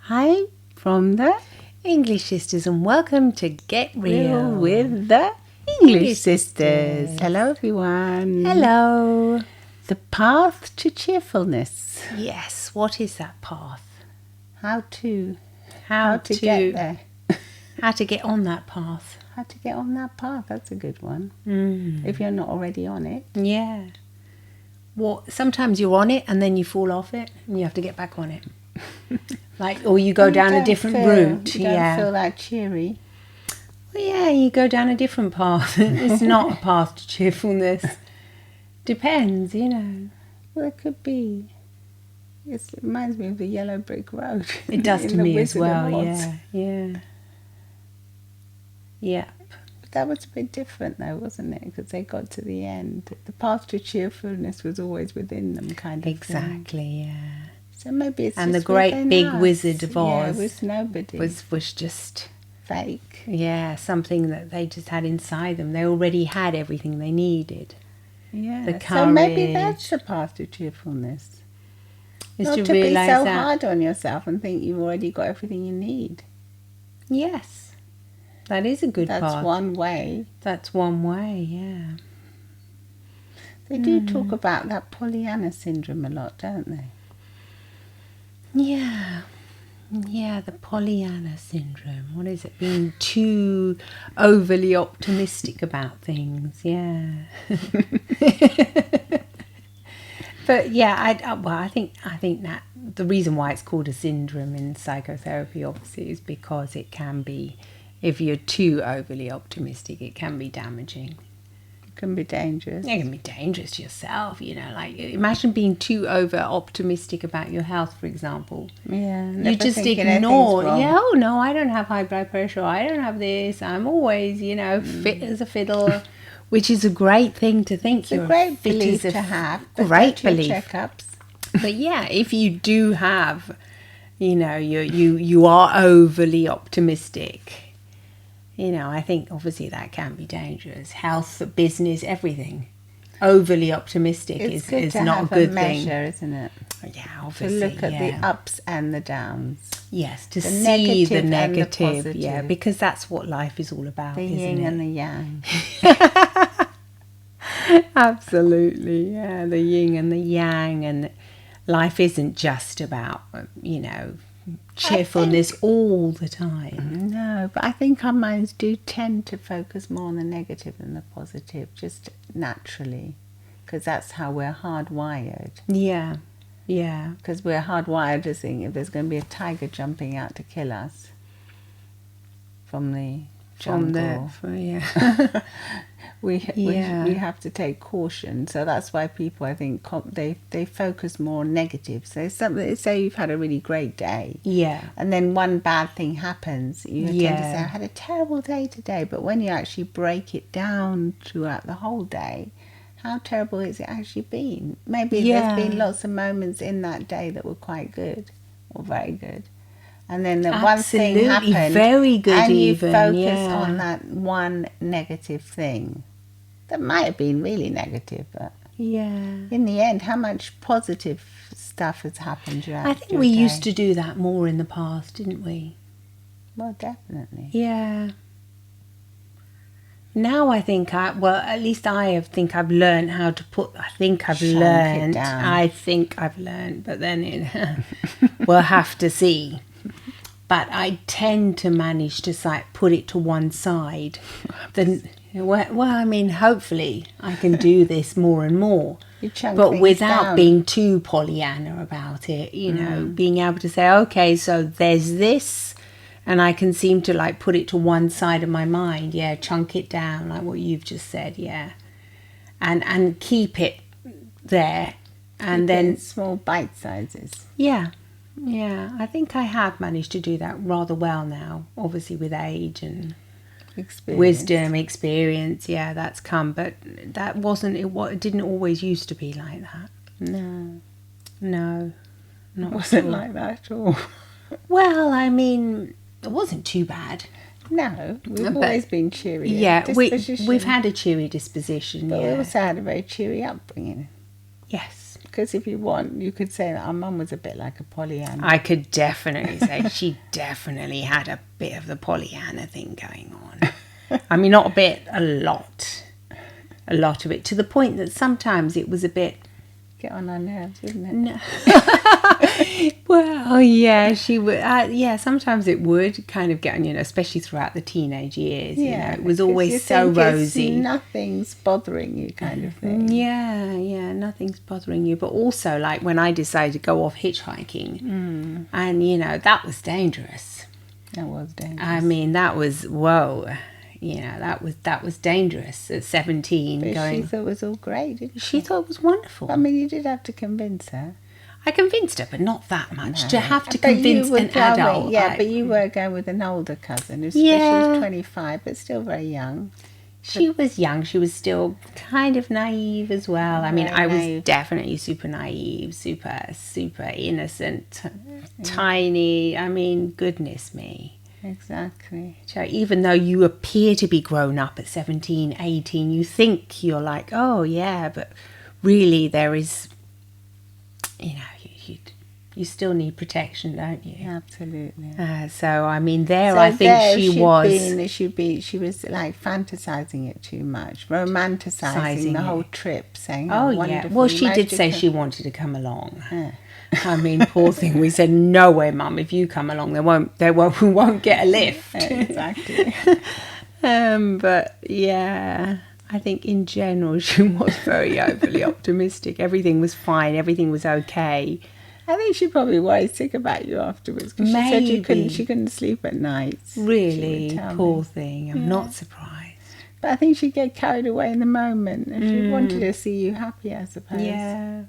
Hi from the English Sisters, and welcome to Get Real with the English Sisters. Hello everyone. Hello. The path to cheerfulness. Yes, what is that path? How to get there. How to get on that path. How to get on that path. That's a good one. If If you're not already on it. Yeah. Sometimes you're on it and then you fall off it and you have to get back on it. Or you go down a different route. You don't feel that cheery. Well, yeah, you go down a different path. It's not a path to cheerfulness. Depends, Well, it could be. It reminds me of the yellow brick road. It does to me as well, yeah. But that was a bit different though, wasn't it? Because they got to the end. The path to cheerfulness was always within them, kind of Exactly, thing. yeah. So maybe it's and just the great within big us. Wizard of Oz was nobody. was just Fake. something that they just had inside them. They already had everything they needed. Yeah. The So maybe courage. that's the path to cheerfulness. Is Not to to be realise so that. hard on yourself and think you've already got everything you need. Yes, that is a good That's path. one way. That's one way. Yeah. They do talk about that Pollyanna syndrome a lot, don't they? Yeah, the Pollyanna syndrome. What is it? Being too overly optimistic about things. Yeah. But yeah, I think that the reason why it's called a syndrome in psychotherapy, obviously, is because it can be, if you're too overly optimistic, it can be damaging. It can be dangerous. It can be dangerous to yourself, imagine being too over optimistic about your health, for example. Yeah. You just ignore, oh no, I don't have high blood pressure, I don't have this, I'm always, fit as a fiddle, which is a great thing to think. It's a great belief to have. Great belief. Checkups. But yeah, if you do have, you are overly optimistic, I think obviously that can be dangerous. Health, business, everything. Overly optimistic It's is good to not have a good measure, thing. isn't it? Yeah, To obviously. look at the ups and the downs. Yes, to the see the negative and the negative. positive. Yeah, because that's what life is all about, The isn't yin it? and the yang. Absolutely, yeah. The yin and the yang, and life isn't just about, cheerfulness all the time. No, but I think our minds do tend to focus more on the negative than the positive, just naturally, because that's how we're hardwired. Yeah. Because we're hardwired to think if there's going to be a tiger jumping out to kill us from the jungle, we have to take caution. So that's why people, I think, they focus more on negative. So say you've had a really great day, and then one bad thing happens, you tend to say, I had a terrible day today. But when you actually break it down throughout the whole day, how terrible has it actually been? Maybe there's been lots of moments in that day that were quite good or very good. And then the one thing happened, very good, and you even, focus on that one negative thing. That might have been really negative, but in the end, how much positive stuff has happened throughout I think your we day? used to do that more in the past, didn't we? Well, definitely. Yeah. Now I think at least I think I've learned how to but then we'll have to see. But I tend to manage to put it to one side. Hopefully I can do this more and more. But without being too Pollyanna about it, being able to say, okay, so there's this, and I can seem to put it to one side of my mind, chunk it down, like what you've just said, and keep it there, and then small bite sizes. Yeah, I think I have managed to do that rather well now, obviously with age and wisdom, experience, that's come, but that it didn't always used to be like that. No, not it wasn't like that at all. Well, it wasn't too bad. No, we've always been cheery. We've had a cheery disposition. But we also had a very cheery upbringing. Yes. Because if you want, you could say that our mum was a bit like a Pollyanna. I could definitely say she definitely had a bit of the Pollyanna thing going on. I mean, not a bit, a lot of it, to the point that sometimes it was a bit... Get on our nerves, wouldn't it? No. Well, yeah, she would. Yeah, sometimes it would kind of get on, especially throughout the teenage years. It was always so rosy. Nothing's bothering you, kind of thing. Yeah, nothing's bothering you. But also, like when I decided to go off hitchhiking, and that was dangerous. That was dangerous. I mean, that was whoa. That was dangerous at 17. But she thought it was all great, didn't she? She thought it was wonderful. I mean, you did have to convince her. I convinced her, but not that much. No. To have to convince an adult. Yeah, but you were going with an older cousin. She was 25, but still very young. She was young. She was still kind of naive as well. I mean, I was definitely super naive, super, super innocent, tiny. I mean, goodness me. Exactly. So even though you appear to be grown up at 17, 18, you think you're like, oh yeah, but really there is, you still need protection, don't you? Absolutely. So I mean, I think she was like fantasizing it too much, romanticizing the whole trip, saying, "Oh yeah." Well, she did say she wanted to come along. Yeah. I mean, poor thing. We said, "No way, Mum. If you come along, we won't get a lift." Exactly. But yeah, I think in general she was very overly optimistic. Everything was fine. Everything was okay. I think she probably was sick about you afterwards because she said she couldn't sleep at night. Really, poor thing. I'm not surprised. But I think she'd get carried away in the moment. And she wanted to see you happy, I suppose. Yeah.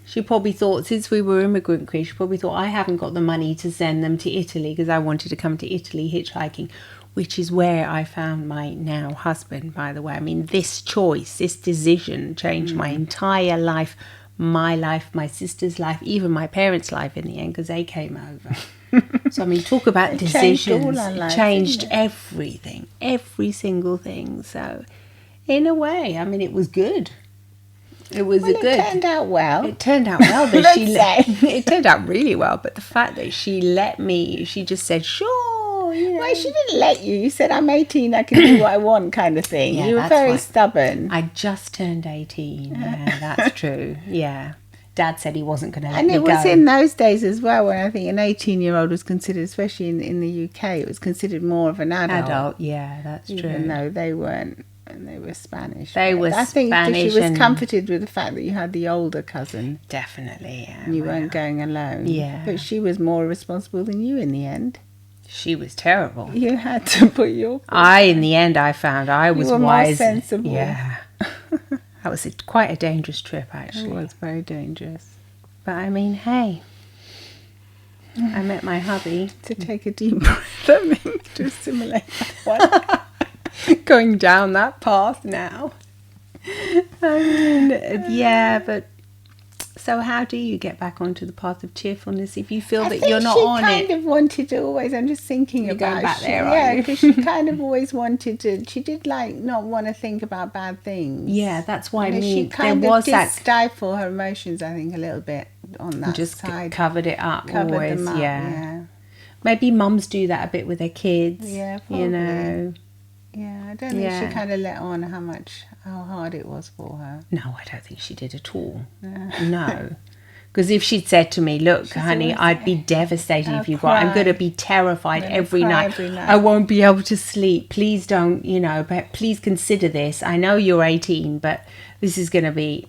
She probably thought, since we were immigrant queens, she probably thought I haven't got the money to send them to Italy because I wanted to come to Italy hitchhiking, which is where I found my now husband, by the way. I mean, this choice, this decision changed my entire life, my sister's life, even my parents' life in the end, because they came over. So, I mean, talk about decisions. It changed everything, every single thing. So, in a way, I mean, it was good. It was It turned out well. It turned out well, but it turned out really well. But the fact that she let me, she just said, sure. Well, she didn't let you. You said, I'm 18, I can do what I want, kind of thing. You were very stubborn. I just turned 18. Yeah, that's true. Yeah. Dad said he wasn't going to let me go. And it was in those days as well, when I think an 18-year-old was considered, especially in the UK, it was considered more of an adult. Yeah, that's true. Even though they weren't. And they were Spanish. I think she was comforted with the fact that you had the older cousin. Definitely, yeah. And you weren't going alone. Yeah. But she was more responsible than you in the end. She was terrible. You had to put your... in the end, I found I was you were wise. More sensible. Yeah. That was quite a dangerous trip, actually. It was very dangerous. But I mean, hey, I met my hubby. To take a deep breath, I mean, to assimilate that one. Going down that path now. I mean, yeah, but so how do you get back onto the path of cheerfulness if you feel that you're not on it? She kind of wanted to always, I'm just thinking you're about going back there, yeah, because she kind of always wanted to, she did like not want to think about bad things. Yeah, that's why I mean, she kind of did stifle her emotions, I think, a little bit on that just side. Covered it up Covered always, them up, yeah. Maybe mums do that a bit with their kids, yeah, probably. Yeah, I don't think she kind of let on how hard it was for her. No, I don't think she did at all. No. Because if she'd said to me, look, honey, I'd be devastated if you got, I'm going to be terrified every night. I won't be able to sleep. Please don't, but please consider this. I know you're 18, but this is going to be,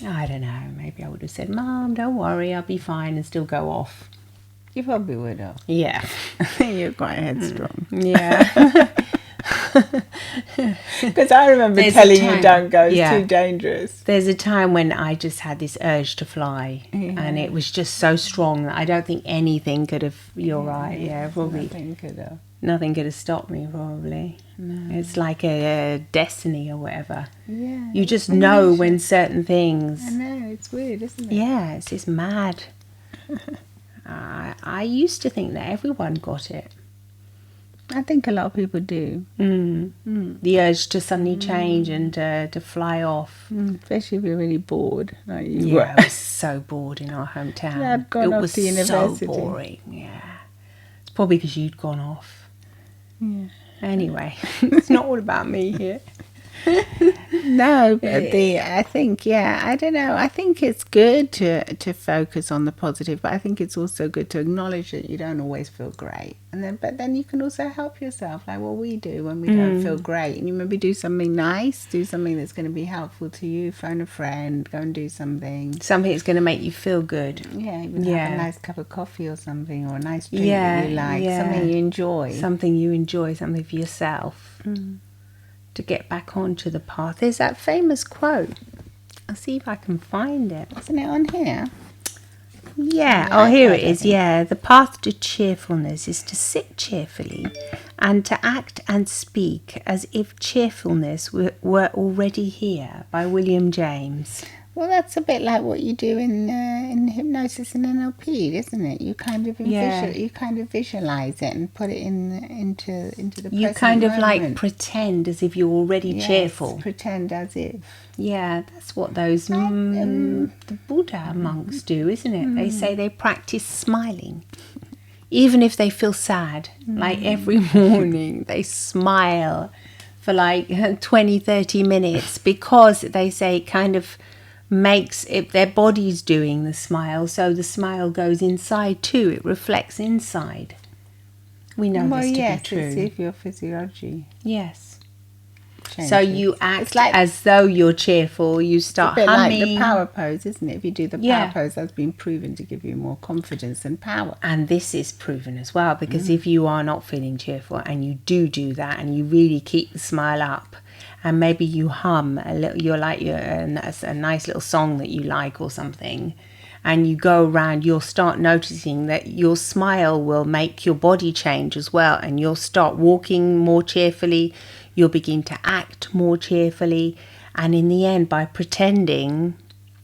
I don't know, maybe I would have said, Mom, don't worry, I'll be fine and still go off. You probably would have. Yeah. You're quite headstrong. Yeah. Because I remember telling you don't go, it's too dangerous. There's a time when I just had this urge to fly, and it was just so strong that I don't think anything could have, you're right, probably. Nothing could have stopped me, probably. No. It's like a destiny or whatever. Yeah. You just know when certain things... I know, it's weird, isn't it? Yeah, it's just mad. I used to think that everyone got it. I think a lot of people do. The urge to suddenly change and to fly off. Especially if you're really bored. Like you Yeah, I was so bored in our hometown. I'd gone off to university. So boring. Yeah, it's probably because you'd gone off. Yeah. Anyway, it's not all about me here. No, but I think, I don't know. I think it's good to focus on the positive, but I think it's also good to acknowledge that you don't always feel great. But then you can also help yourself, like what we do when we don't feel great. And you maybe do something nice, do something that's going to be helpful to you, phone a friend, go and do something. Something that's going to make you feel good. Yeah, even have a nice cup of coffee or something, or a nice drink that you like, something you enjoy. Something you enjoy, something for yourself. To get back onto the path. There's that famous quote. I'll see if I can find it. Isn't it on here? Yeah. Oh, here it is. Yeah. The path to cheerfulness is to sit cheerfully and to act and speak as if cheerfulness were already here, by William James. Well, that's a bit like what you do in hypnosis and NLP, isn't it? You kind of visualize it and put it into the You present kind of moment. like pretend as if you're already cheerful. Pretend as if. Yeah, that's what those the Buddha monks do, isn't it? They say they practice smiling. Even if they feel sad, like every morning they smile for like 20, 30 minutes because they say it kind of makes it, their body's doing the smile, so the smile goes inside too. It reflects inside. We know this to be true. It's if your physiology. Yes. Changes. So you act as though you're cheerful. You start humming. Like the power pose, isn't it? If you do the power pose, that's been proven to give you more confidence and power. And this is proven as well, because if you are not feeling cheerful and you do that and you really keep the smile up, and maybe you hum a little, a nice little song that you like or something, and you go around, you'll start noticing that your smile will make your body change as well, and you'll start walking more cheerfully, you'll begin to act more cheerfully, and in the end, by pretending,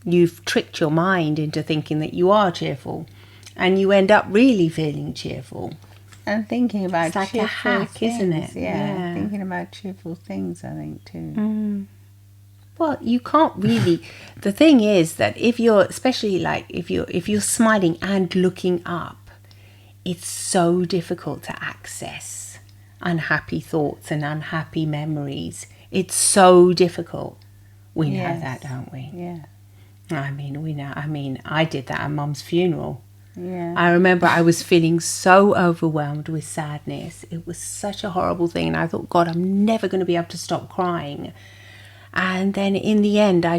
you've tricked your mind into thinking that you are cheerful, and you end up really feeling cheerful. And thinking about it's like a hack, things, isn't it? Yeah, thinking about cheerful things, I think, too. Well, you can't really. The thing is that if you're, especially like if you're smiling and looking up, it's so difficult to access unhappy thoughts and unhappy memories. It's so difficult. We know that, don't we? Yeah. I mean, we know. I mean, I did that at Mum's funeral. Yeah. I remember I was feeling so overwhelmed with sadness. It was such a horrible thing. And I thought, God, I'm never going to be able to stop crying. And then in the end, I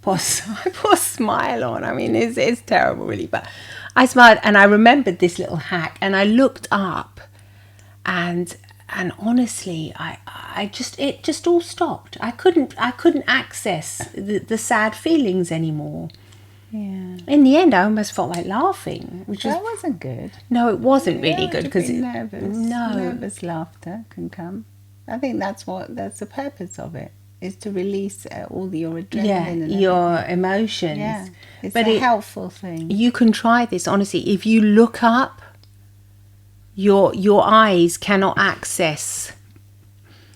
put a smile on. I mean, it's terrible, really. But I smiled and I remembered this little hack. And I looked up and honestly, it just all stopped. I couldn't access the sad feelings anymore. Yeah. In the end, I almost felt like laughing, that wasn't good. No, it wasn't really good because nervous laughter can come. I think that's the purpose of it, is to release all your adrenaline and your emotions. Yeah, it's a helpful thing. You can try this honestly. If you look up, your eyes cannot access.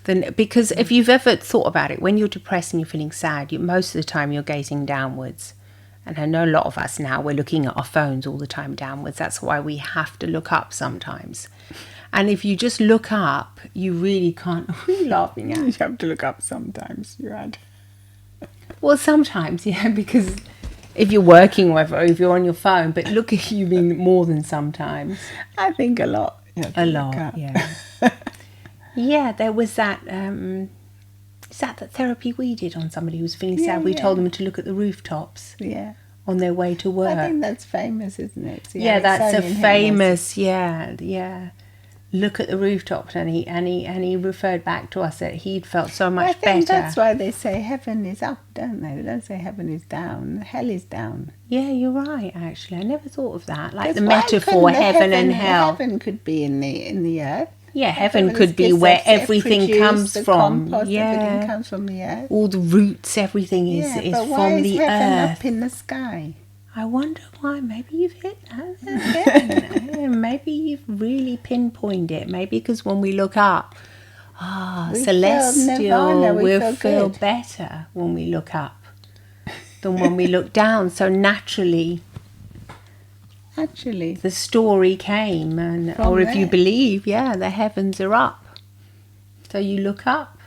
Because if you've ever thought about it, when you're depressed and you're feeling sad, most of the time you're gazing downwards. And I know a lot of us now, we're looking at our phones all the time downwards. That's why we have to look up sometimes. And if you just look up, you really can't. What are you laughing at? You have to look up sometimes, you had. Well, sometimes, yeah, because if you're working or if you're on your phone. But look at you mean more than sometimes. I think a lot. A lot, yeah. Yeah, there was that... Is that therapy we did on somebody who was feeling sad? We told them to look at the rooftops on their way to work. I think that's famous, isn't it? That's a famous, yeah. Look at the rooftops, and he referred back to us that he'd felt so much better. I think that's why they say heaven is up, don't they? They don't say heaven is down. Hell is down. Yeah, you're right. Actually, I never thought of that. Like the metaphor, heaven and hell. Heaven could be in the earth. Yeah, heaven could be where everything comes from. Everything comes from the earth. All the roots, everything is from the heaven earth. Up in the sky? I wonder why. Maybe you've hit that again. Maybe you've really pinpointed it. Maybe because when we look up, celestial, we'll feel better when we look up than when we look down. So naturally, the story came, or if you believe, the heavens are up. So you look up.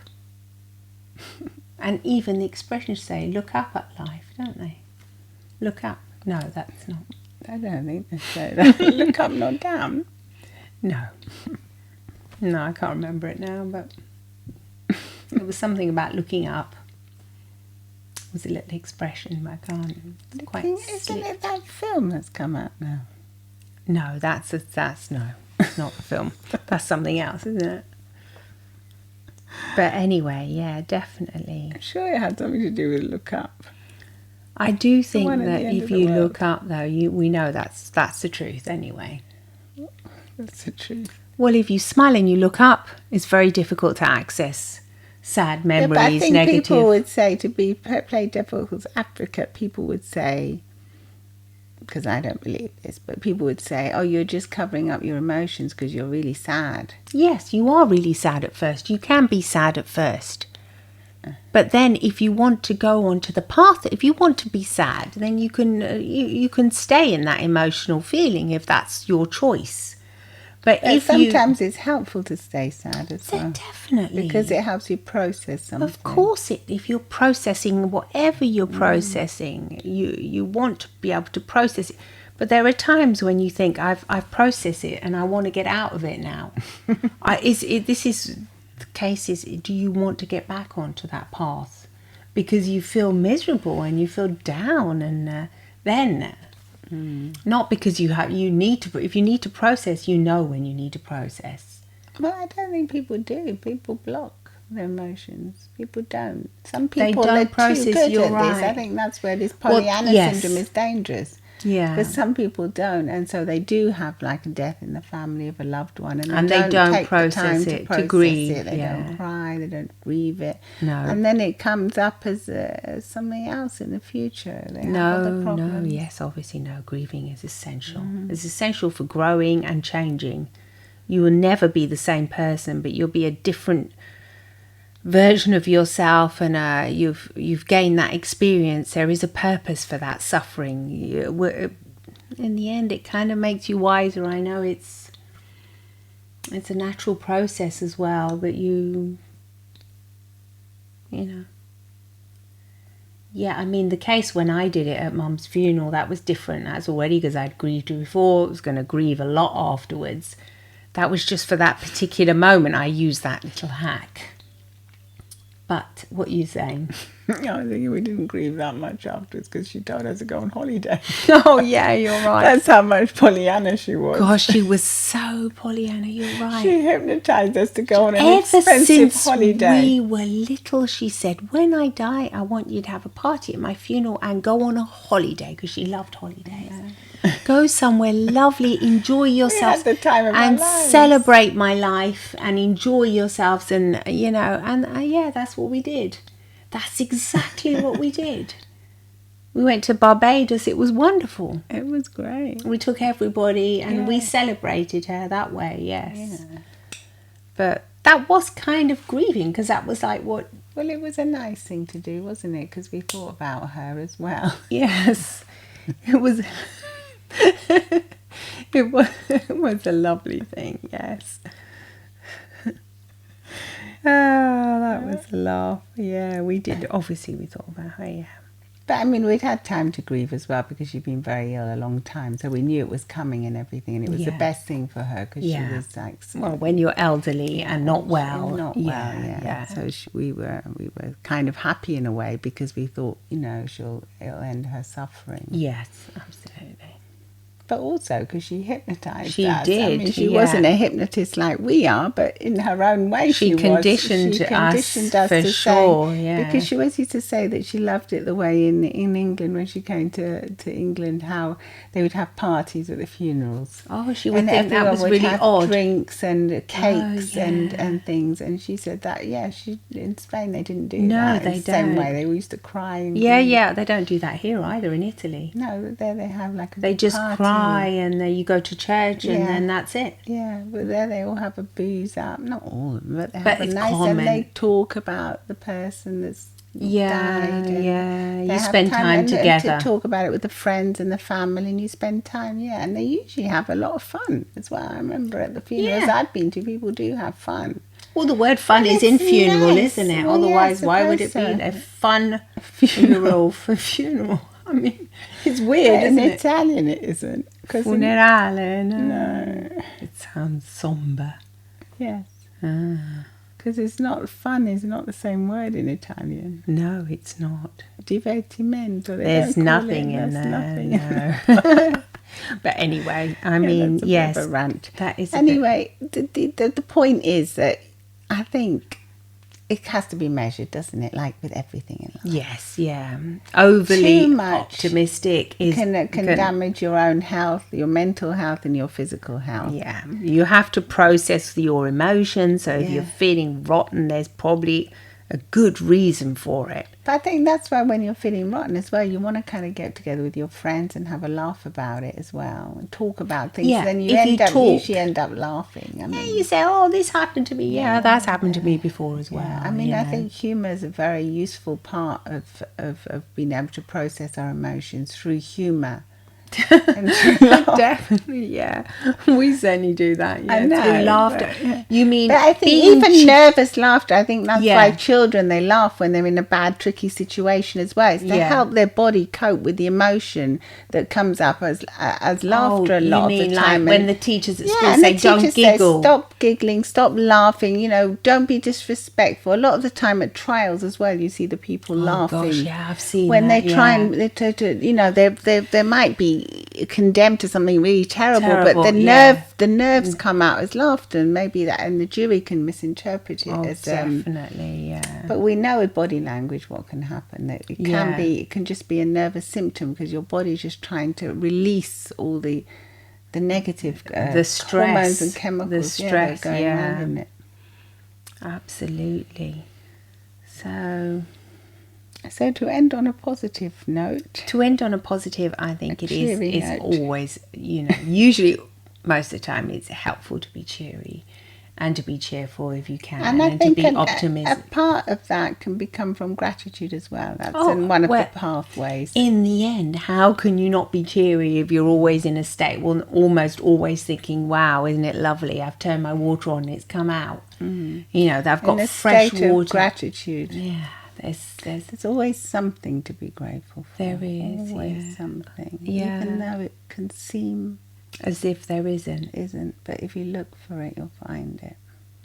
And even the expressions say, look up at life, don't they? Look up. No, that's not. I don't think they say that. Look up, not down. No. No, I can't remember it now, but it was something about looking up. It was a little expression, but I can't. Isn't it that film that's come out now? No, that's no. It's not the film. That's something else, isn't it? But anyway, yeah, definitely. I'm sure it had something to do with look up. I do think that if you look up, though, we know that's the truth anyway. That's the truth. Well, if you smile and you look up, it's very difficult to access sad memories, but I think negative. People would say, to play devil's advocate, people would say, because I don't believe this, but people would say, oh, you're just covering up your emotions because you're really sad. Yes, you are really sad at first. You can be sad at first. But then if you want to go onto the path, if you want to be sad, then you can stay in that emotional feeling if that's your choice. But sometimes it's helpful to stay sad as well. Definitely. Because it helps you process something. Of course, if you're processing whatever you're processing, you want to be able to process it. But there are times when you think, I've processed it and I want to get out of it now. The case is, do you want to get back onto that path? Because you feel miserable and you feel down, and then... Not because you need to. If you need to process, you know when you need to process. Well, I don't think people do. People block their emotions. People don't. Some people don't process. Too good at this. I think that's where this Pollyanna syndrome is dangerous. Yeah. Because some people don't, and so they do have like a death in the family of a loved one, and they don't take process the time to grieve it. They don't cry. They don't grieve it. No. And then it comes up as something else in the future. No. Yes, obviously, no. Grieving is essential. It's essential for growing and changing. You will never be the same person, but you'll be a different version of yourself, and you've gained that experience. There is a purpose for that suffering. In the end, it kind of makes you wiser. I know it's a natural process as well, but you know. Yeah, I mean, the case when I did it at Mum's funeral, that was different. That's already because I'd grieved before. I was going to grieve a lot afterwards. That was just for that particular moment. I used that little hack. But what are you saying? I think we didn't grieve that much afterwards because she told us to go on holiday. Oh, yeah, you're right. That's how much Pollyanna she was. Gosh, she was so Pollyanna, you're right. She hypnotised us to go on an expensive holiday. Ever since we were little, she said, when I die, I want you to have a party at my funeral and go on a holiday, because she loved holidays. Yeah. Go somewhere lovely, enjoy yourselves, the time of and lives. Celebrate my life and enjoy yourselves, and that's what we did. That's exactly what we did. We went to Barbados. It was wonderful. It was great. We took everybody and we celebrated her that way. Yes, but that was kind of grieving, because that was like what. Well, it was a nice thing to do, wasn't it? Because we thought about her as well. Yes, it was. It was a lovely thing, yes. That was a laugh. Yeah, we did. Obviously, we thought about her, yeah. But, I mean, we'd had time to grieve as well, because she'd been very ill a long time. So we knew it was coming and everything. And it was the best thing for her, because she was like... Well, when you're elderly and not well. So we were kind of happy in a way, because we thought, it'll end her suffering. Yes, absolutely. But also because she hypnotised she us. did. I mean, she wasn't a hypnotist like we are, but in her own way she conditioned us for sure. Because she always used to say that she loved it the way in England, when she came to England, how they would have parties at the funerals. Oh, she would think that was really odd. Drinks and cakes and things. And she said that, in Spain they didn't do that. No, they don't. Same way they used to cry. And they don't do that here either in Italy. No, there they have like a they just party. Cry and you go to church and then that's it. Yeah, but there they all have a booze up. Not all of them, but they have it's nice common. And they talk about the person that's died. You spend time together. To talk about it with the friends and the family, and you spend time. Yeah, and they usually have a lot of fun as well. I remember at the funerals I've been to, people do have fun. Well, the word fun is in funeral, isn't it? Well, otherwise, why would it be a fun funeral for funeral? I mean, it's weird, isn't it? In Italian, it isn't. Funerale, no. It sounds somber. Yes. Because it's not fun, is not the same word in Italian. No, it's not. Divertimento. There's nothing in there. No. But anyway, I mean, that's a bit of a rant. That is. Anyway, the point is that I think it has to be measured, doesn't it? Like with everything in life. Yes, yeah. Overly Too much optimistic can damage your own health, your mental health, and your physical health. Yeah, you have to process your emotions. So if you're feeling rotten, there's probably a good reason for it. But I think that's why when you're feeling rotten as well, you want to kind of get together with your friends and have a laugh about it as well, and talk about things. Yeah, then you usually end up laughing. I mean, you say, "Oh, this happened to me." Yeah, that's happened to me before as well. Yeah. I mean, I think humour is a very useful part of being able to process our emotions through humour. Definitely, yeah. We certainly do that. Yeah, I know, through laughter. But, you mean? But I think even nervous laughter. I think that's why children, they laugh when they're in a bad, tricky situation as well. It's to help their body cope with the emotion that comes up as laughter a lot of the time. Like when the teachers at school say, "Don't giggle, stop giggling, stop laughing." Don't be disrespectful. A lot of the time at trials as well, you see the people laughing. Gosh, yeah, I've seen when that, they try and they might be condemned to something really terrible, but the nerves come out as laughter, and maybe that, and the jury can misinterpret it as definitely, yeah. But we know with body language what can happen. That it can just be a nervous symptom because your body's just trying to release all the negative the stress, hormones and chemicals, the stress, going on in it. Absolutely. So to end on a positive note. I think it is always, usually most of the time it's helpful to be cheery and to be cheerful if you can, and I think to be optimistic. A part of that can become from gratitude as well. That's one of the pathways. In the end, how can you not be cheery if you're always in a state, almost always thinking, wow, isn't it lovely? I've turned my water on, it's come out. They've got fresh water. Of gratitude. Yeah. There's always something to be grateful for. There is always something, even though it can seem as if there isn't. But if you look for it, you'll find it.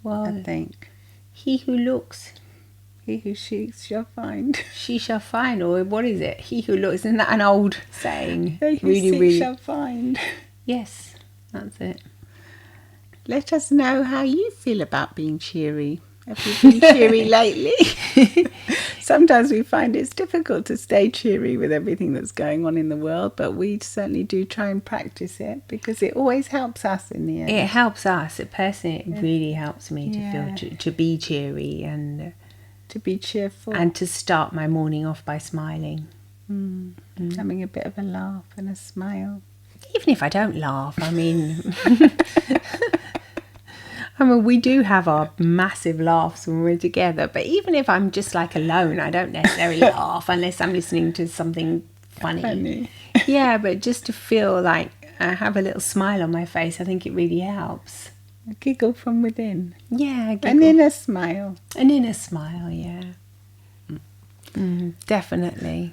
Well, I think he who looks, he who seeks shall find. She shall find, or what is it? He who looks, isn't that an old saying? He who seeks shall find. Yes, that's it. Let us know how you feel about being cheery. Have you been cheery lately? Sometimes we find it's difficult to stay cheery with everything that's going on in the world, but we certainly do try and practice it because it always helps us in the end. It helps us. Personally, it really helps me to feel to be cheery and to be cheerful and to start my morning off by smiling, having a bit of a laugh and a smile. Even if I don't laugh, I mean. We do have our massive laughs when we're together, but even if I'm just like alone, I don't necessarily laugh unless I'm listening to something funny. Yeah, but just to feel like I have a little smile on my face, I think it really helps. A giggle from within. Yeah, a giggle. An inner smile. An inner smile, yeah. Definitely.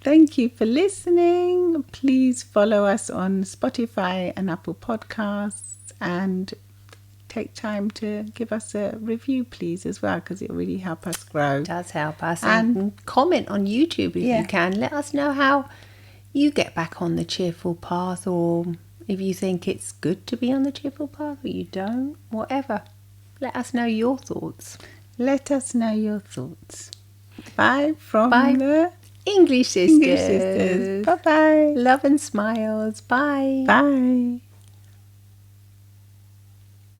Thank you for listening. Please follow us on Spotify and Apple Podcasts, and take time to give us a review, please, as well, because it really helps us grow. It does help us. And comment on YouTube if you can. Let us know how you get back on the cheerful path, or if you think it's good to be on the cheerful path or you don't, whatever. Let us know your thoughts. Let us know your thoughts. Bye from the English Sisters. Bye-bye. Love and smiles. Bye. Bye.